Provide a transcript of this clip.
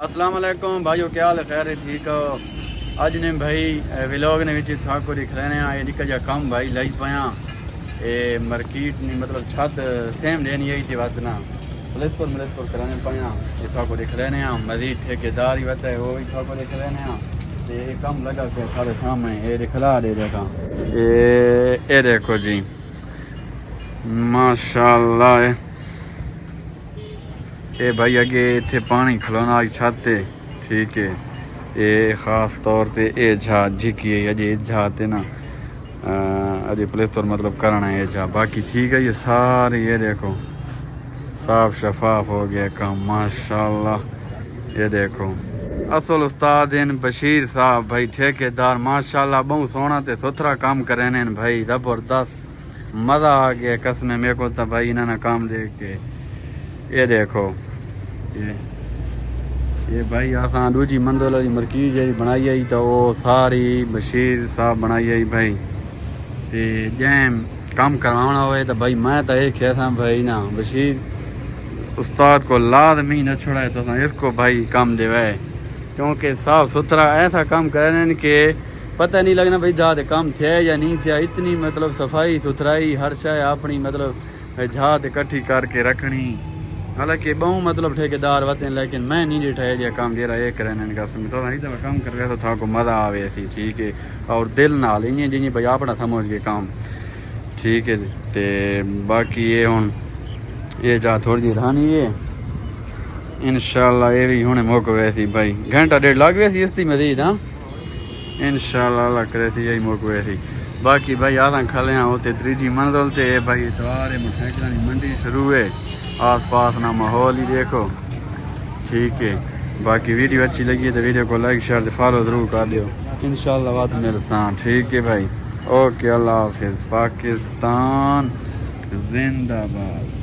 السلام علیکم بھائیو، کیا حال ہے؟ خیر ہے؟ ٹھیک ہو؟ اج نے بھائی ولاگ نے وچ تھاکو دکھ رہے ہیں یہ نکا جا کام بھائی لائی پیا اے مارکیٹ نہیں مطلب چھت سیم لینی آئی تھی وقت نا ملستور کرانے پیا یہ تھاکو دکھ رہے ہیں مزید ٹھیکیدار ہی وقت ہے وہ بھی تھاکو دکھ رہے ہیں یہ کام لگا کے سارے سامنے یہ دکھلا دے دیکھا یہ دیکھو جی ماشاءاللہ یہ بھائی اگے اتنے پانی کھلونا چھت تے ٹھیک ہے یہ خاص طور تے اے جھا جھکی ہے اجے جھا تے نا اجے پلستر مطلب کرنا ہے جھا باقی ٹھیک ہے یہ سارے یہ دیکھو صاف شفاف ہو گیا کام ماشاءاللہ یہ دیکھو اصل استاد ہیں بشیر صاحب بھائی ٹھیکیدار ماشاءاللہ بہت سونا تے ستھرا کام کرے ہیں بھائی زبردست مزہ آ گیا قسم میرے کو تو بھائی انہوں نے کام دیکھ کے یہ دیکھو یہ بھائی آسان دوجی منزل والی مرکیز جی بنائی آئی تو وہ ساری بشیر صاحب بنائی آئی بھائی تے جیم کام کروانا ہوئے تو بھائی میں تو یہ کہتا بھائی نا بشیر استاد کو لازمی نہ چھوڑائے تو اس کو بھائی کام دے کیونکہ صاف ستھرا ایسا کام کرنے کہ پتہ نہیں لگنا بھائی زیادہ کام تھے یا نہیں تھیا اتنی مطلب صفائی ستھرائی ہر شے اپنی مطلب جھاد اکٹھی کر کے رکھنی حالانکہ بہت مطلب ٹھیکیدار ہوتے ہیں لیکن میں نہیں ڈٹھایا جا کام جرا یہ کرنے کا سمجھ تو نہیں کام کر رہا تو تھا کو مزہ آوے سی ٹھیک ہے اور دل نال انہیں جی بھائی اپنا سمجھ کے کام ٹھیک ہے تے باقی یہ ہوں یہ جا تھوڑی جی رہانی ہے انشاءاللہ یہ بھی ہونے موقع ویسی بھائی گھنٹہ ڈیڑھ لگ ویسی اس کی مزید ہاں انشاءاللہ اللہ کرے سی یہی موقع ویسی باقی بھائی آسان کھلے ہیں ہوتے تریجی منزل تے بھائی اتوار موٹرسائیکل منڈی شروع ہے آس پاس نا ماحول ہی دیکھو ٹھیک ہے باقی ویڈیو اچھی لگی ہے تو ویڈیو کو لائک شیئر فالو ضرور کر دیو انشاءاللہ بات میرے ساتھ ٹھیک ہے بھائی اوکے اللہ حافظ پاکستان زندہ باد